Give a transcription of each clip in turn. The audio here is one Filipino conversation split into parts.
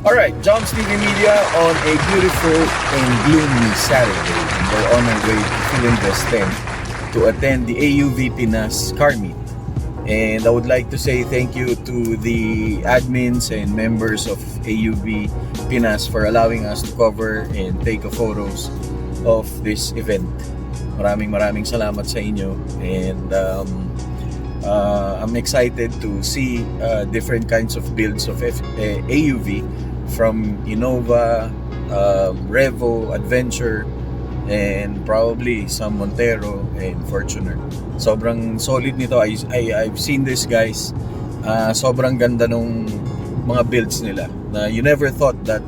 Alright, Joms TV Media on a beautiful and gloomy Saturday. We're on our way to Philinvest to attend the AUV Pinas Car Meet. And I would like to say thank you to the admins and members of AUV Pinas for allowing us to cover and take photos of this event. Maraming salamat sa inyo. And I'm excited to see different kinds of builds of AUV from Innova, Revo, Adventure, and probably some Montero and Fortuner. Sobrang solid nito. I've seen this, guys. Sobrang ganda nung mga builds nila na you never thought that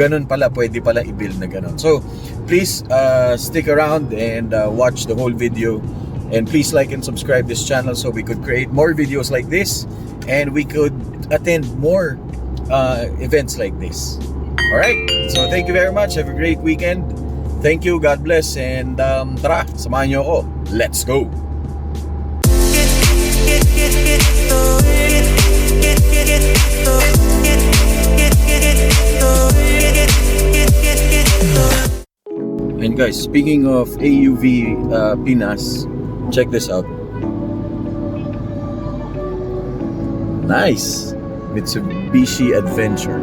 ganun pala, pwede pala i-build na ganun. So please stick around and watch the whole video, and please like and subscribe this channel so we could create more videos like this and we could attend more events like this. Alright, so thank you very much. Have a great weekend. Thank you, God bless, and tara, samahan nyo ako. Let's go! And guys, speaking of AUV Pinas, check this out. Nice! Mitsubishi Adventure.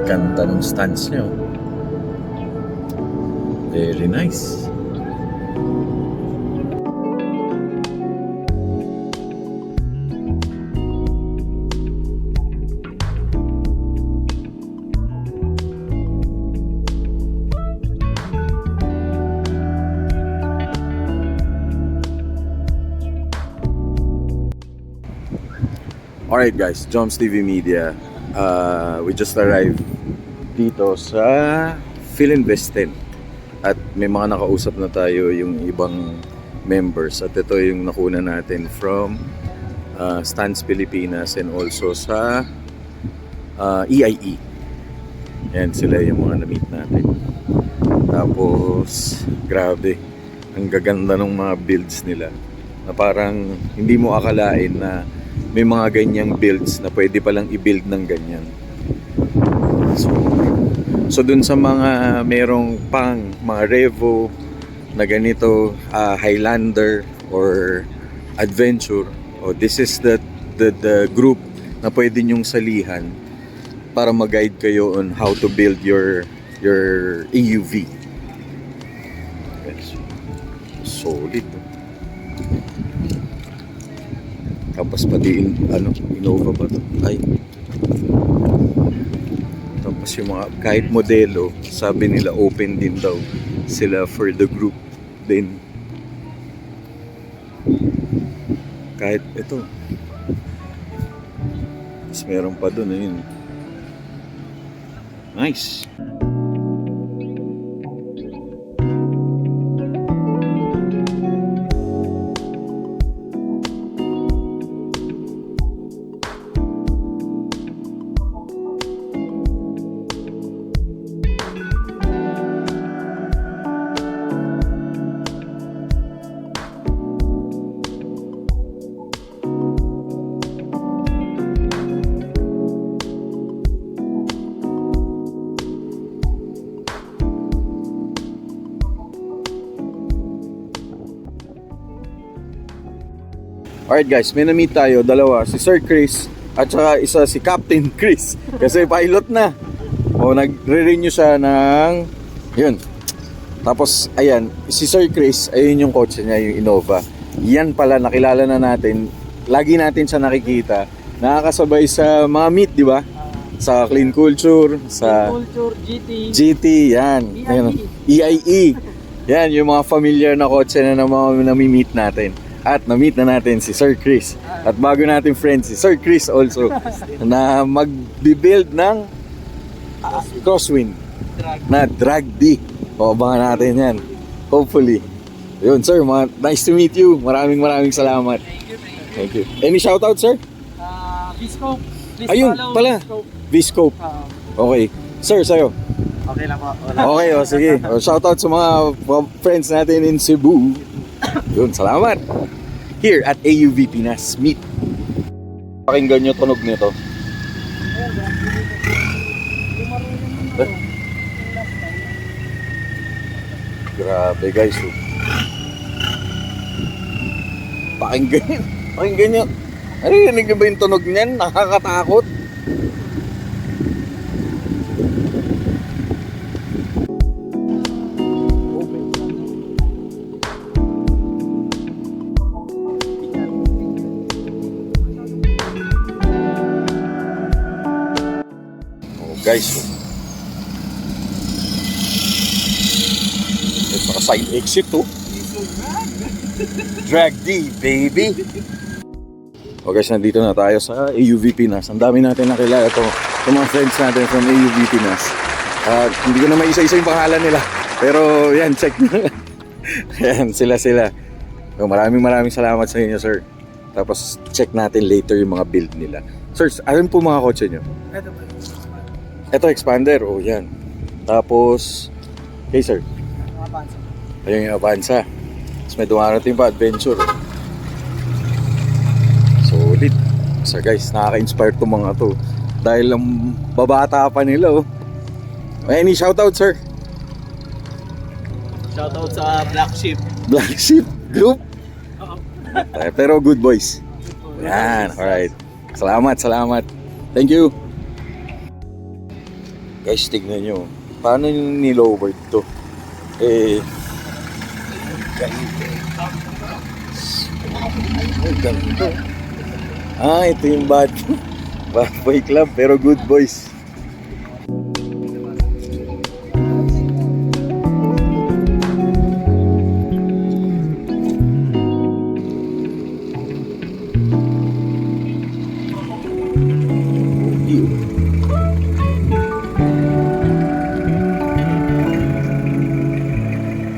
Ganda ng stance nyo. Very nice. Alright guys, Joms TV Media. We just arrived dito sa Philinvest at may mga nakausap na tayo yung ibang members, at ito yung nakuna natin from Stance Pilipinas and also sa EIE. Yan sila yung mga na-meet natin. Tapos grabe, ang gaganda ng mga builds nila na parang hindi mo akalain na may mga ganyang builds na pwede palang i-build ng ganyan. So dun sa mga merong pang mga Revo na ganito, Highlander or Adventure, this is the group na pwede nyong salihan para mag-guide kayo on how to build your AUV. Yes. Solid. Tapos pati Innova ba ito? Ay. Tapos yung mga kahit modelo, sabi nila open din daw sila for the group din. Kahit ito. Tapos meron pa doon, ayun. Nice. Alright guys, may na-meet tayo, dalawa, si Sir Chris at saka isa si Captain Chris kasi pilot na. O nagre-renew siya ng yun. Tapos ayan, si Sir Chris, ayun yung kotse niya, yung Innova. Yan pala, nakilala na natin. Lagi natin siya nakikita. Nakakasabay sa mga meet, di ba? Sa Clean Culture, sa Clean Culture, GT, yan. EIE. Yan, yung mga familiar na kotse na nami-meet natin. At na-meet na natin si Sir Chris. At bago natin friends, si Sir Chris also, na mag-build ng crosswind na drag D. O, abangan natin yan. Hopefully. Yun, sir, nice to meet you. Maraming salamat. Thank you. Any shoutout, sir? V-Scope. Ayun, pala. V-Scope. Okay. Sir, sa'yo. Okay lang po. Okay, o sige. O, shoutout sa mga friends natin in Cebu. Yun, salamat. Here at AUV Pinas Meet. Pakinggan nyo tunog nito. Grabe guys. Pakinggan. Pakinggan nyo. Narinig nyo ba yung tunog niyan? Nakakatakot. Oh guys. Ito naka side exit to. Drag D, baby. O guys, nandito na tayo sa AUV Pinas. Ang dami natin nakilala ito. Yung mga friends natin from AUV Pinas. Hindi ko na may isa-isa yung pangalan nila. Pero yan, check nyo. Yan, sila. So, maraming salamat sa inyo, sir. Tapos check natin later yung mga build nila. Sir, alin po mga kotse nyo? Ito, expander. O yan. Tapos, okay sir. Ayun yung Avanza. Tapos may dumarating pa, Adventure. Solid. So guys, nakaka-inspire itong mga to. Dahil ang babata pa nila oh. Any shoutout sir? Shoutout sa Black Sheep. Black Sheep Group? Pero good boys. Yan, alright. Salamat. Thank you. Guys, tignan nyo. Paano yung nilowered to? Ganito. Ito yung bad boy club pero good boys.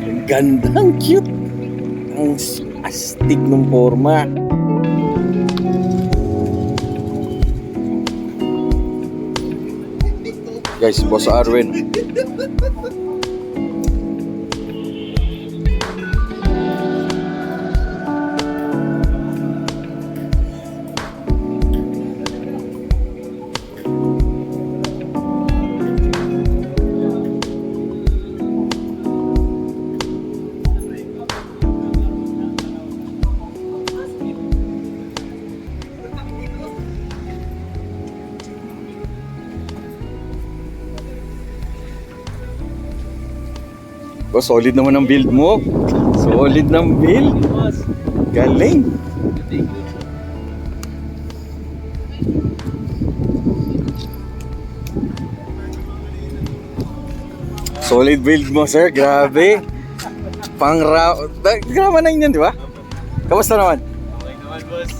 Ang gandang cute. Ang astig ng forma. Guys, Boss Arwin. Oh, solid naman ang build mo. Solid ng build. Galing. Solid build mo, sir. Grabe. Grama na yun, di ba? Kamusta naman? Okay naman, boss.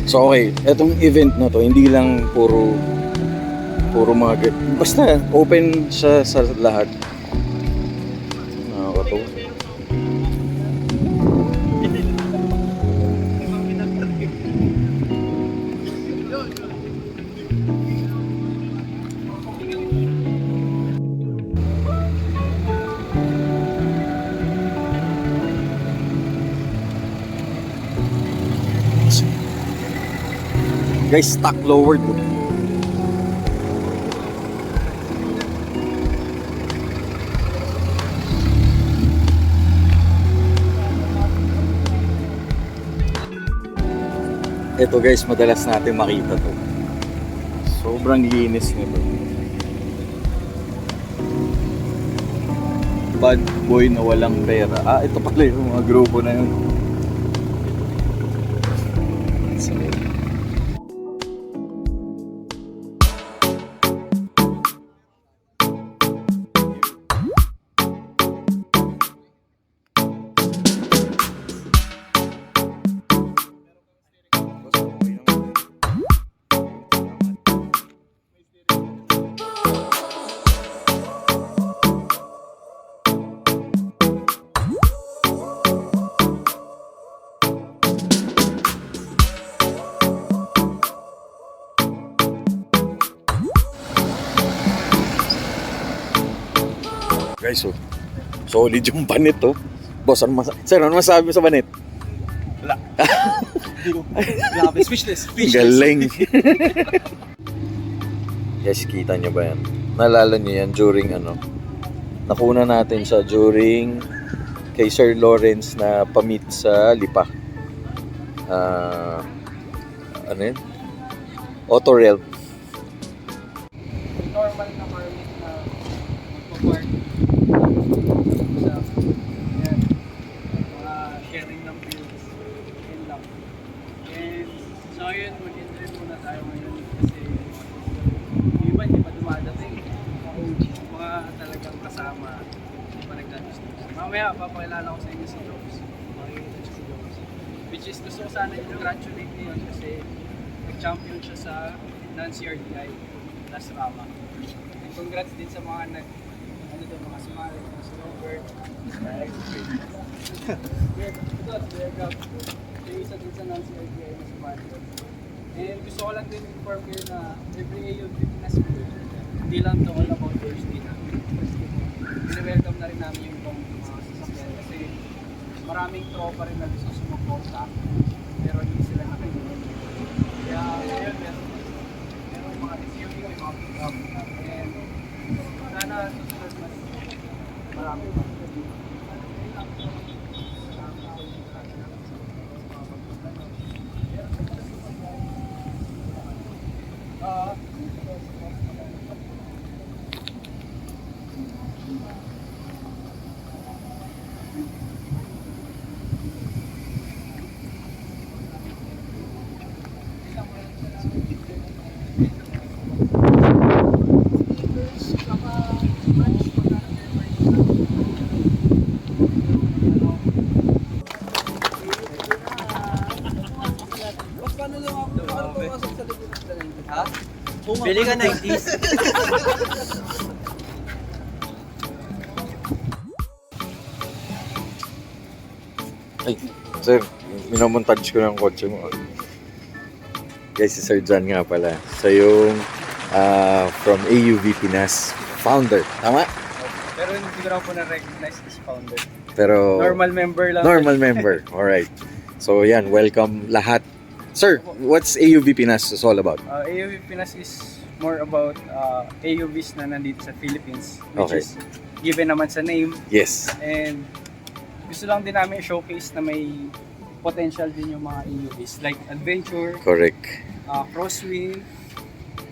So okay, etong event na to, hindi lang puro mga basta open siya sa lahat. Nakakatawa. Guys, stock lowered. Ito guys, madalas natin makita to. Sobrang linis nito. Bad boy na walang pera. Ito pala yung mga grupo na yun. Guys, oh. Solid yung banet, oh. Boss, sir, ano masabi mo sa banet? Wala. Grabe, speechless. Galing. Guys, kita nyo ba yan? Naalala nyo yan during nakuna natin siya during kay Sir Lawrence na pamit sa Lipa. Ano yun? Autorel. Normal na permit na magpa-park sa yan, mga sharing ng bills yun lang. And so yun, mag-enjoy muna tayo ngayon kasi yung iba hindi pa dumadating, mga talagang kasama hindi pa nagdadistos. Mamaya papakilala ko sa inyo si Jobs, makikita niyo si Jobs, which is gusto ko sana i-congratulate niyo kasi nag-champion siya sa non-CRDI last Rama. And congrats din sa mga mga sumali, mga snowbird. Ito, yung isa din sa non-CRDI na sumali. And gusto ko lang din inform kayo na every AUV na school, hindi lang to all about first day na. Welcome na rin namin yung mga sasakyan kasi maraming tropa rin na gusto sumuporta pero hindi sila nakikinig. Kaya ngayon meron mga receiving, may mga pick-up and sana susunod mas marami pa. Ha? Bili ka 90s. Ay, sir, minamontage ko ng kotse mo. Guys, si Sir John nga pala. So yung from AUV Pinas founder. Tama? Pero hindi ko na po na-recognize as founder. Pero Normal member lang. normal member. Alright. So yan, welcome lahat. Sir, what's AUV Pinas is all about? AUV Pinas is more about AUVs na nandito sa Philippines, which Okay. is given naman sa name. Yes. And gusto lang din namin i-showcase na may potential din yung mga AUVs like Adventure, Correct. Crosswing,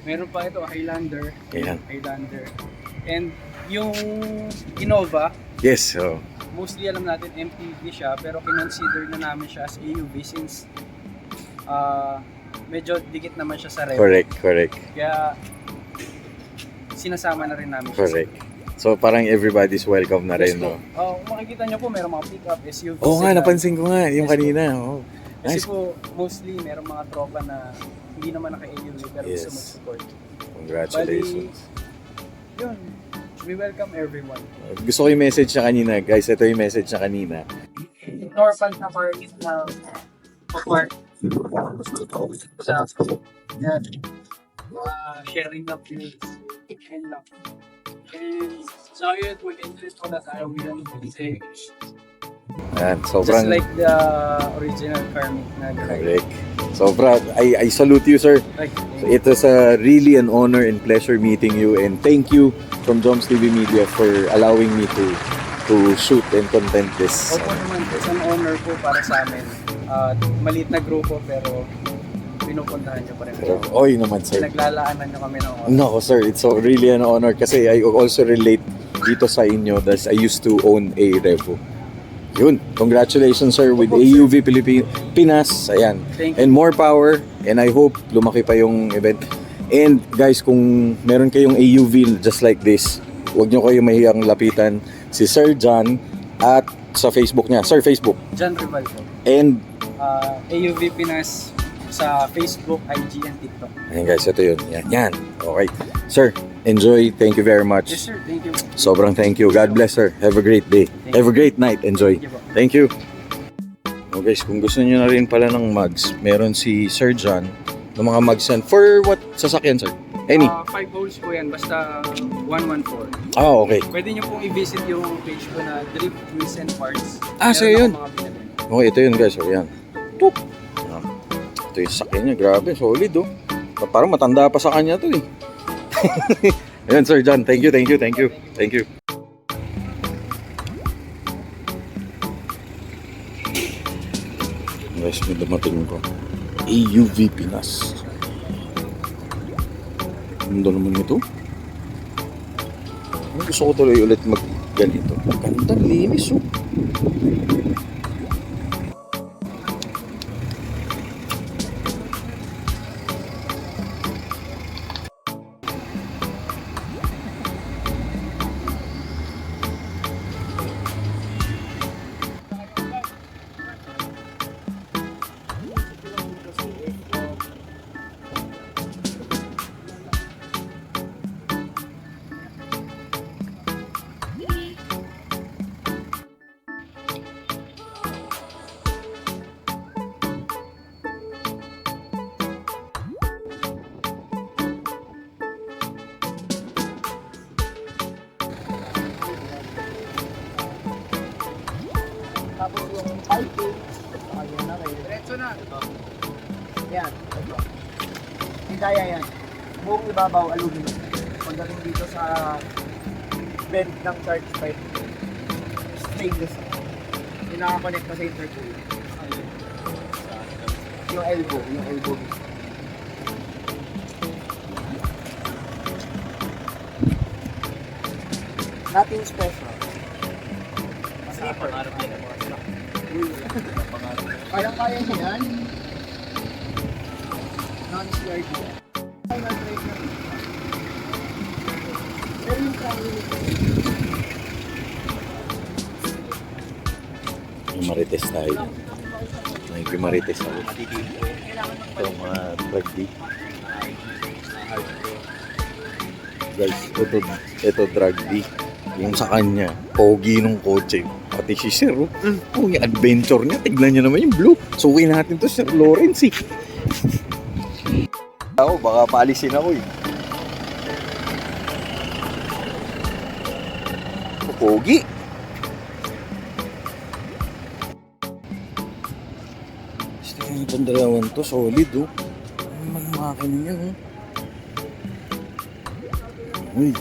meron pa ito, Highlander. Ayan. Highlander. And yung Innova, Yes. So, mostly alam natin MPV siya pero kinonsider na namin siya as AUV since medyo dikit naman siya sa rev. correct. Kaya sinasama na rin namin siya. Correct. So parang everybody's welcome na rin, no? Kung makikita nyo po, meron mga pick-up, SUV. Oo nga, sedan. napansin ko nga yung Yes, kanina. Oh. Kasi Nice. po, mostly meron mga tropa na hindi naman naka-AUV pero Yes. gusto mag-support. Congratulations. Yun, we welcome everyone. Gusto ko yung message niya kanina, guys. Ito yung message niya kanina. Norpan na parties na park sa yan. Sharing ng views and lang. And so yun, mag-interest ko na tayo bilang kasi Ayan, just sobrang like the original Karmic na correct. Sobra. I salute you, sir. like It was really an honor and pleasure meeting you, and thank you from Joms TV Media for allowing me to shoot and content this. opo naman, it's an honor po para sa amin. Maliit na grupo pero pinupuntahan nyo pa rin po. Oy naman, sir. Naglalaanan nyo kami ng oras. No, sir, it's really an honor kasi I also relate dito sa inyo that I used to own a Revo. Yun, congratulations, sir, with Opo, AUV Pinas. Ayan. Thank you. And more power, and I hope lumaki pa yung event. And guys, kung meron kayong AUV just like this, huwag nyo kayo mahiyang lapitan si Sir John at sa Facebook niya. Sir, Facebook. John Rival po. And, AUV Pinas sa Facebook, IG, and TikTok. ayan guys, ito yun. Yan. Okay. Sir, enjoy. Thank you very much. Yes sir, thank you. Sobrang thank you. God bless, sir. Have a great day. Thank Have a great night. Enjoy. Thank you po. Thank you. Oh guys, kung gusto niyo na rin pala ng mugs, meron si Sir John ng mga mugs yan. For what sasakyan, sir? Any? 5 holes po yan, basta 114. Ah, okay. Pwede nyo pong i-visit yung page ko na Drift Wheels and Parts. Ah, Meron sa'yo yun? akong mga binili. Okay, ito yun guys. O, yan. Tuk! Yan. Ito yung sakyan niya. Grabe, solid oh. Parang matanda pa sa kanya to eh. Ayan, Sir John. Thank you. Guys, may dumating ko. AUV Pinas. Ganda naman ito. Gusto ko tuloy ulit mag ganito. Ganda, linis oh. Tapos yung piping, ayun na kayo. Diretso na. Yan. Ito. Hidaya yan. Buong ibabaw, aluminum. Pagdating dito sa vent ng charge pipe, stainless. Yung nakakonect pa sa intercooler. Yung elbow. Nothing special. Sleeper. Kaya niya yan. Non-slurred yan. Final drive na rin. Pero yung family nito. May marites tayo. May marites tayo. Ito mga drag D. Guys, ito drag D. Yung sa kanya, pogi nung kotse. Pati si Sir, yung adventure niya. Tignan niyo naman yung blue. Suwi natin to Sir Lawrence eh. Ako, baka paalisin ako eh. Pogi. Gusto yung pandalawan to, solid oh. Ano naman ang makina niya oh. Uy.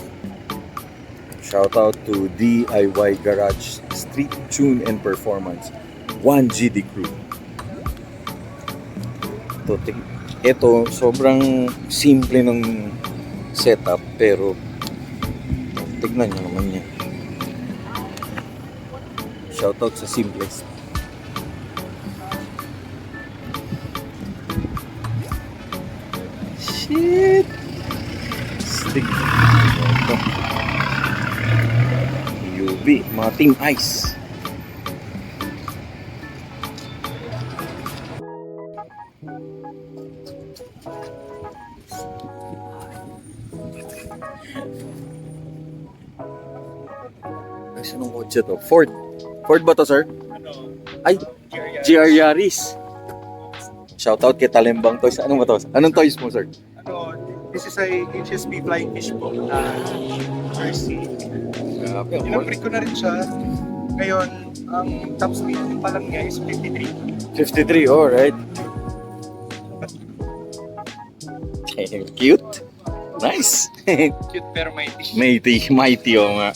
Shout out to DIY Garage Street Tune and Performance 1GD Crew. Ito sobrang simple ng setup pero tignan nyo naman yan. Shout out sa simplest. Shit! Stick. Ito. UV, mga Team Ice. Ay, anong kotse to? Ford. Ford ba to, sir? Ay, GR Yaris. Shoutout kay Talembang Toys. Anong ba to? Anong toys mo, sir? This is a HSP flying fish po na jersey. Grabe, In-upgrade ko na rin siya. Ngayon, ang top speed pa lang niya is 53. 53, alright. Cute. Nice. Cute pero mighty. Mighty oh nga.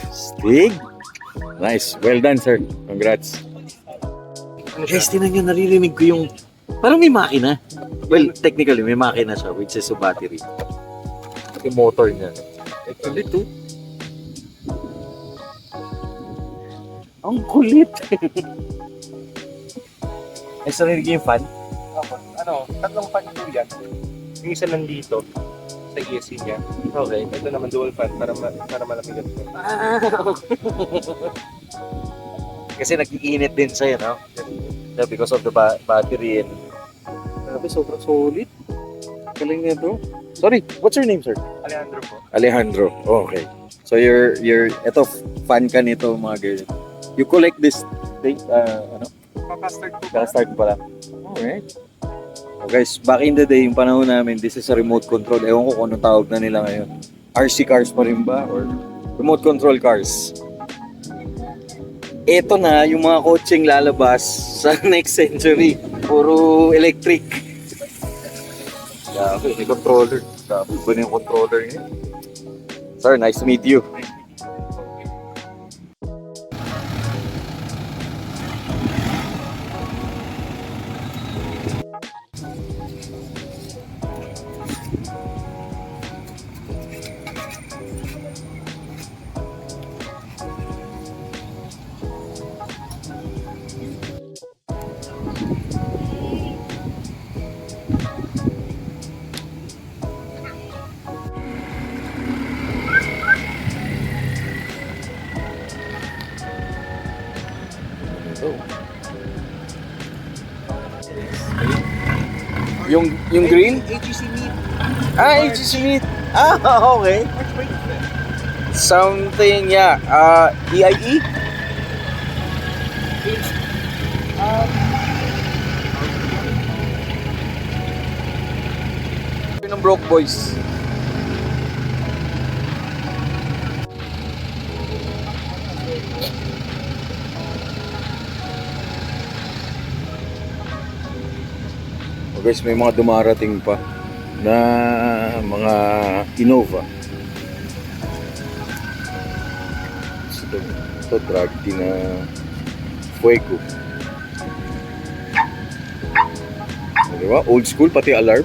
Stig. Nice. Well done, sir. Congrats. Guys, tinan nyo, naririnig ko yung parang may makina. Well, technically, may makina siya, which is a battery. Yung motor niya. Kulit, oh. Ang kulit. Ay, narinig yung fan? Tatlong fan po yan. Yung isa nandito sa ESC niya. Okay. Ito naman dual fan para malamigan ko. Kasi nag-iinit din sa'yo, no? Because of the battery and... Grabe, sobrang solid. Galing niya to. Sorry, what's your name, sir? Alejandro po. Alejandro. Oh, okay. So you're ito fan ka nito mga girl. You collect this Update? Ano? Kakastart ko. Kaka-start pa lang. Alright. So guys, back in the day, yung panahon namin, this is a remote control. Ewan ko kung anong tawag na nila ngayon. RC cars pa rin ba? Or remote control cars. Ito na yung mga kotseng lalabas sa next century. Puro electric. Grabe, may controller. Grabe ba na yung controller niya? Sir, nice to meet you. Yung green? AGC meet. Ah, HGC meet. Ah, okay. Something, yeah. EIE? Ng Broke Boys. Guys, may mga dumarating pa na mga Innova. Ito Tragti na Fuego. Diba? Old school, pati alarm.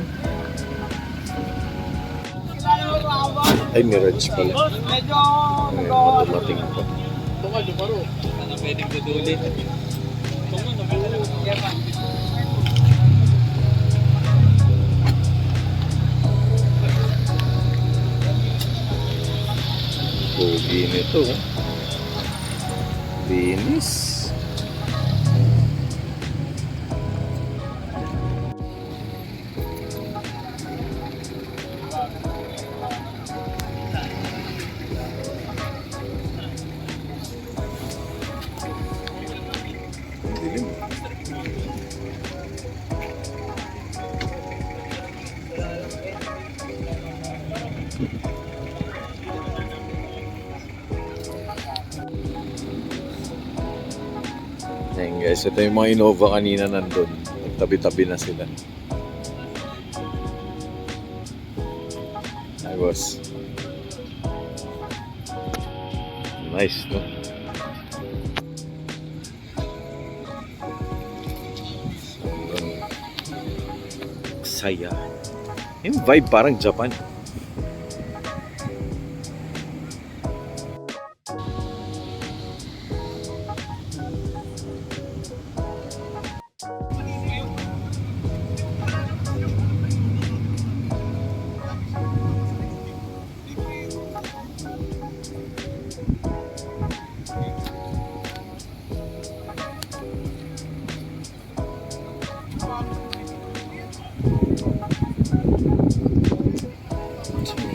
Ay, Mirage pala. Medyo May mga dumating pa. ito ka, lumaro. Sana pwedeng dudulit. Ito nga, nag-uulog. Pogi nito. Linis. Dilim. Ayan guys, ito yung mga Innova kanina nandun. Tabi-tabi na sila. Hi boss. Nice, no? Sobrang saya. Yung vibe parang Japan.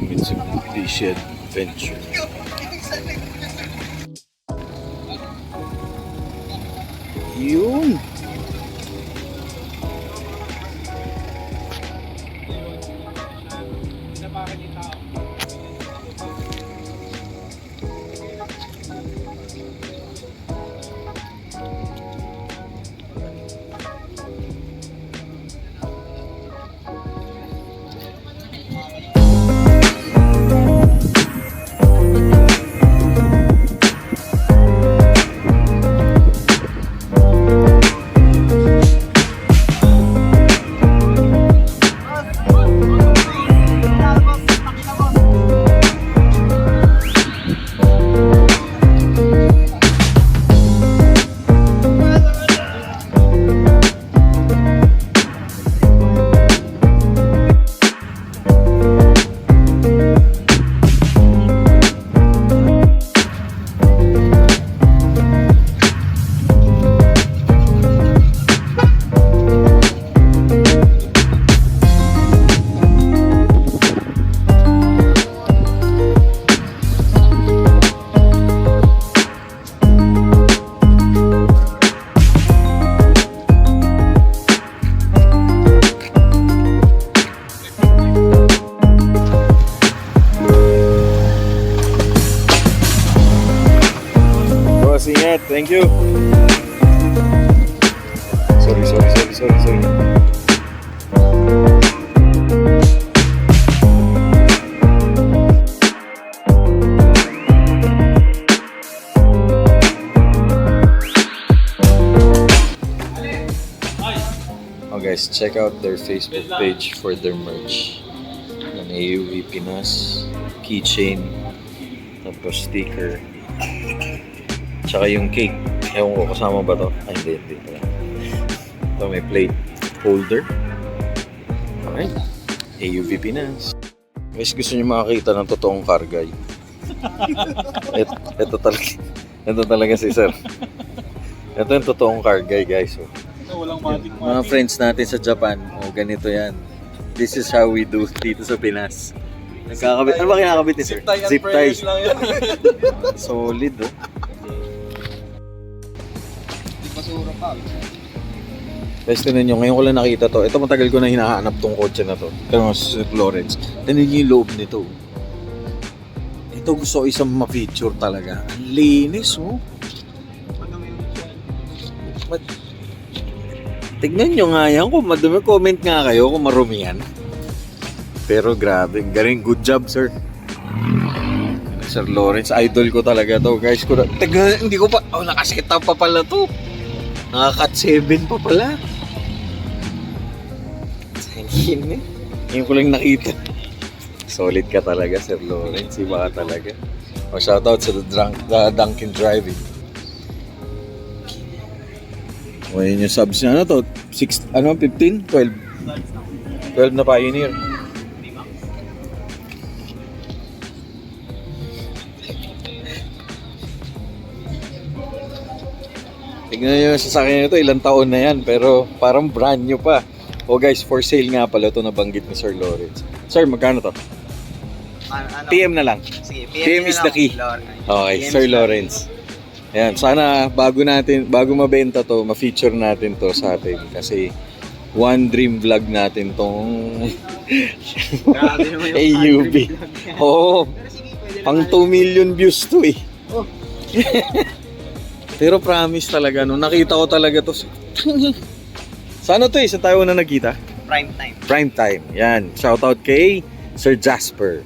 Mitsubishi Adventure. Yun. Thank you. Sorry. Oh guys, check out their Facebook page for their merch. Ng AUV Pinas, keychain, tapos sticker, tsaka yung cake. Ewan ko, kasama ba to? Ay, hindi pala. Ito may plate holder. Alright, AUV Pinas. Guys, gusto nyo makakita ng totoong kargay. Ito talaga si sir. Ito yung totoong kargay, guys. Oh. Walang Mga friends natin sa Japan, oh, ganito yan. This is how we do dito sa Pinas. Nagkakabit. Ano ba kinakabit ni sir? Zip tie. Solid, oh. Basura pa. Guys, tinan nyo, ngayon ko lang nakita to. Ito matagal ko na hinahanap tong kotse na to. Pero mas Lawrence. Tinan nyo yung loob nito. Ito gusto ko isang ma-feature talaga. Ang linis, oh. Tignan nyo nga yan kung madumi. Comment nga kayo kung marumi yan. Pero grabe, galing. Good job, sir. Sir Lawrence, idol ko talaga to. Guys, tignan, hindi ko pa, nakaset up pa pala to. Naka-cut 7 pa pala. Sayangin eh. Ngayon ko lang nakita. Solid ka talaga, Sir Lawrence. Iba ka talaga. Shoutout sa Dunkin Driving. O yun yung subs niya. Ano to? 15? 12? 12 na Pioneer. Tignan nyo yung sasakyan nito, ilang taon na yan, pero parang brand new pa. O guys, for sale nga pala ito, nabanggit ni Sir Lawrence. Sir, magkano to? PM na lang. Sige, PM is the key. Okay, PM Sir is the Lawrence. Ayan, sana bago mabenta to, ma-feature natin to sa atin. Kasi one dream vlog natin tong Grabe naman yung AUV. Oo, pang 2 million views to eh. Oh. Pero promise talaga, no, nakita ko talaga to. Sana to eh, sa tayo na nagkita? Prime time. Prime time, yan. Shoutout kay Sir Jasper.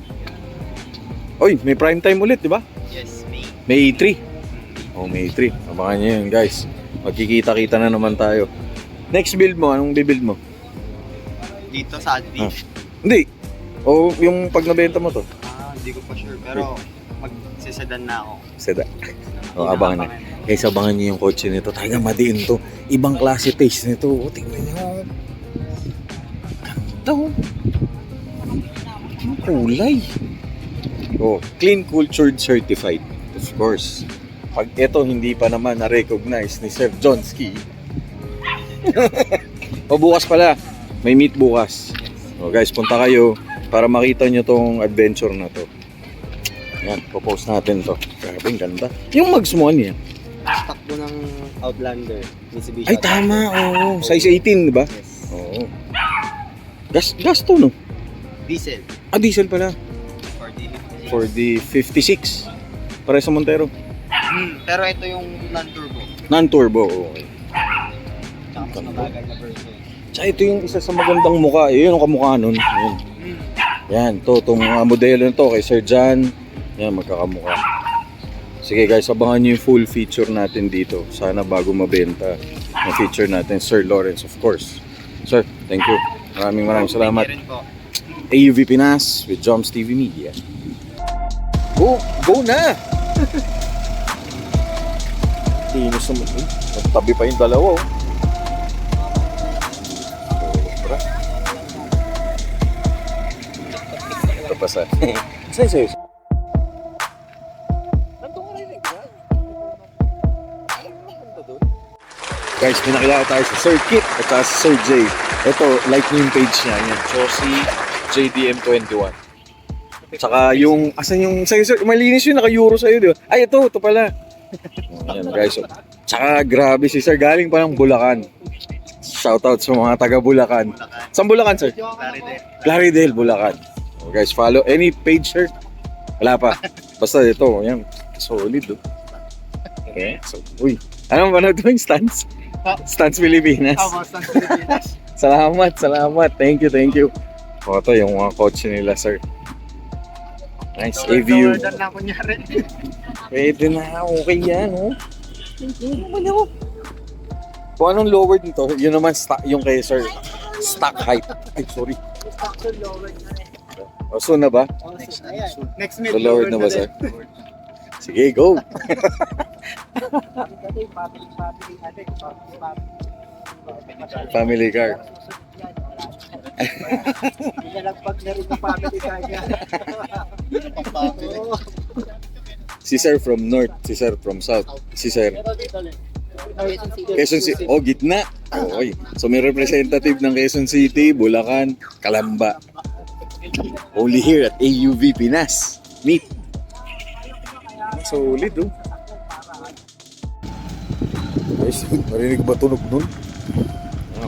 Oy, may prime time ulit, di ba? Yes, May. May 3. Oh, May 3. Abangan nyo yun, guys. Magkikita-kita na naman tayo. Next build mo, anong bibuild mo? Dito sa Advi. Hindi. O yung pag nabenta mo to? Hindi ko pa sure. Pero magsisedan na ako. Seda. O, abangan na. Guys, abangan nyo yung kotse nito. Talaga madiin to. Ibang klase taste nito. O, tingnan nyo. Ganda o. Ang kulay. O, clean cultured certified. Of course. Pag ito hindi pa naman na-recognize ni Sir Johnski. O, bukas pala. May meet bukas. O, guys, punta kayo para makita nyo tong adventure na to. Yan, popost natin to. Grabe, ang ganda. Yung mags mo ano yan? Takbo ng Outlander. Mitsubishi. Ay, tama. Oo. Size 18, di ba? Yes. Oo. Gas to, no? Diesel. Ah, diesel pala. For the 56. For the 56. Pare sa Montero. Pero ito yung non-turbo. Non-turbo. Okay. Tsaka mas mabagal na version. Tsaka ito yung isa sa magandang mukha. Yun ang kamukha nun. Yun. Yan, itong mga modelo na to kay Sir John. Yan, magkakamukha. Sige guys, abangan nyo yung full feature natin dito. Sana bago mabenta, na-feature natin Sir Lawrence, of course. Sir, thank you. Maraming salamat. Thank you rin po. AUV Pinas with Joms TV Media. Go na! Tinos naman eh. Nagtabi pa yung dalawa oh. Sobra. Ito pa sa... Sa'yo. Guys, pinakilala tayo sa Sir Kit at sa Sir Jay. Ito, like nyo yung page niya. Yan, Chosy JDM21. Tsaka yung, asan yung, sir, malinis yun, naka-euro sa'yo, di ba? Ay, ito pala. Ayan, guys. So, tsaka grabe si Sir, galing pa ng Bulacan. Shoutout sa mga taga Bulacan. Saan Bulacan, sir? Claridel, Bulacan. So, guys, follow any page, sir? Wala pa. Basta ito, yan. Solid, oh. Okay. So, uy. Anong manood mo yung Stance? Stance Pilipinas. Basta Pilipinas. Salamat. Thank you. O, ito yung mga coach nila, sir. Nice. A-view. Lower than lang kunyari. Pwede na. Okay yan, oh. Kung anong lowered nito, yun naman yung kay sir. Stock height. Ay, sorry. Factor lower na rin. O, soon na ba? Next na yan. Next mid. So, lowered na ba, sir? Sige, go. Family car. Nalagpag na rin ng family car niya. Si sir from north, si sir from south. Si sir. Quezon City. Oh, gitna. Okay. So may representative ng Quezon City, Bulacan, Calamba. Only here at AUV Pinas. Meet. Solid, oh. Guys, marinig ba tunog nun?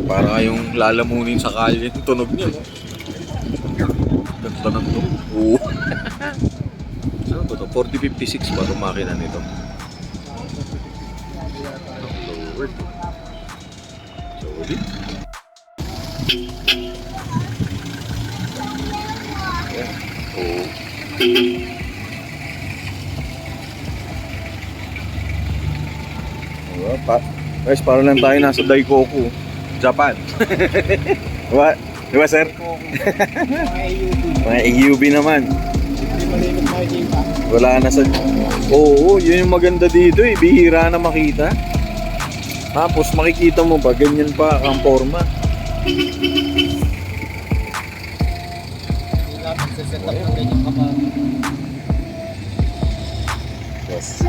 Para kayong lalamunin sa kalye yung tunog niya, no? Ganda ng tunog. Oo. Ano ba ito? 4056 ba itong makina nito? Lowered. Solid. Ayan. Oo. Guys, parang lang tayo nasa Daikoku, Japan. Diba, sir? Mga AUV naman. Wala na sa... Oo, yun yung maganda dito eh. Bihira na makita. Tapos makikita mo ba, ganyan pa ang forma. Yes.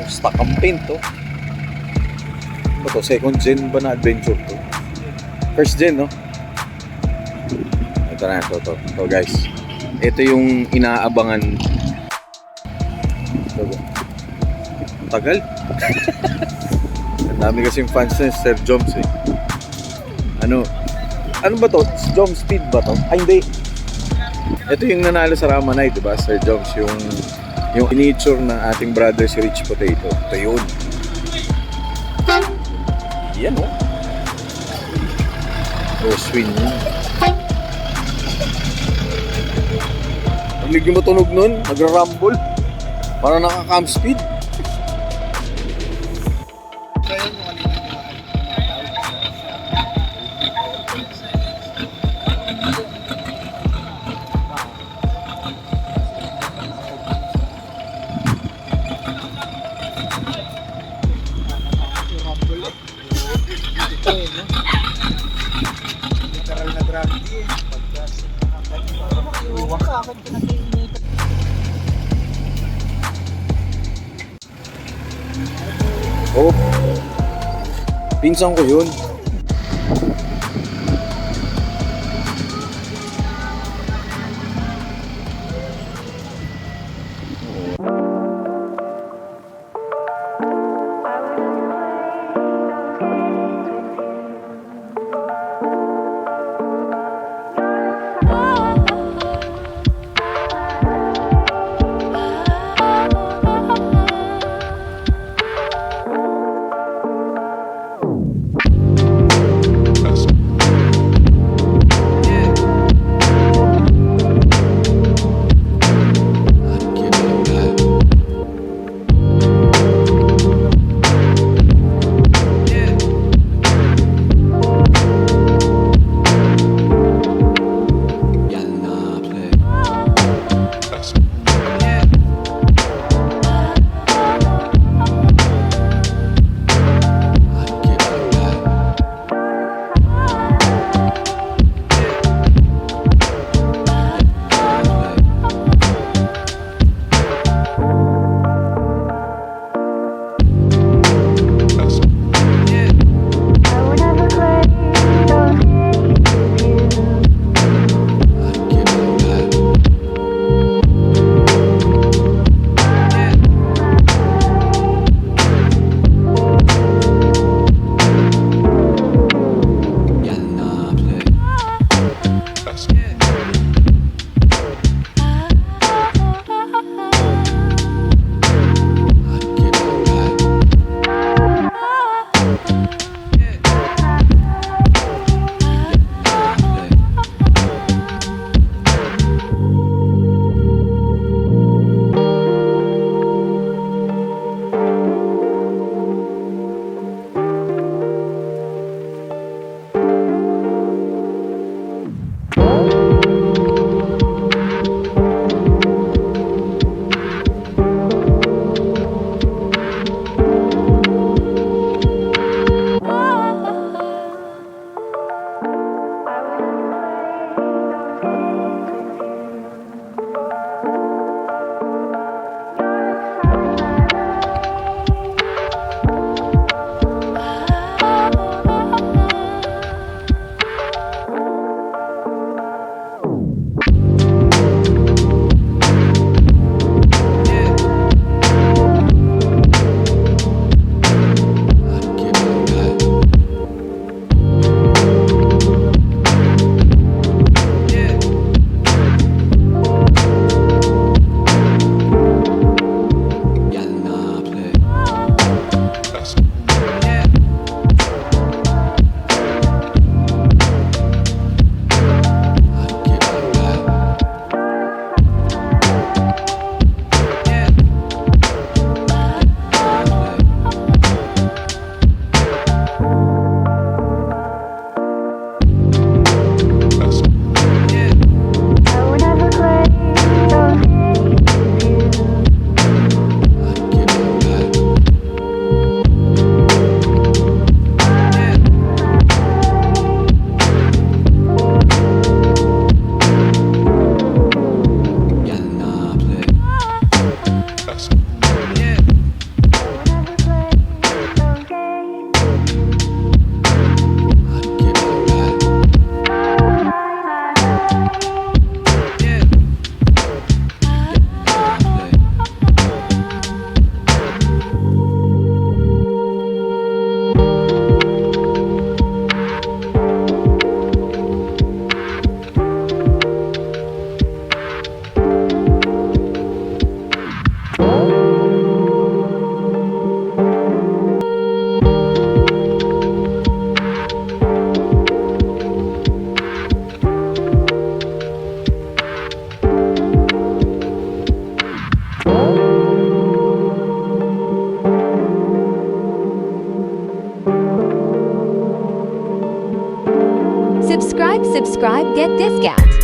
Stock ang paint, oh. Ano to? Second gen ba na adventure to? First gen, no? Ito na, ito guys. Ito yung inaabangan. Ang tagal. Ang dami kasing fans na Sir Joms, eh. Ano ba to? Jom Speed ba to? Ay, hindi. Ito yung nanalo sa Rama Night, diba? Sir Joms, yung furniture ng ating brother si Rich Potato. Ito yun. Yan, oh. Oh, swing yun. Paglig yung matunog nun, nagra-rumble. Parang naka-cam speed. Oh, pinsan ko yun. get discount.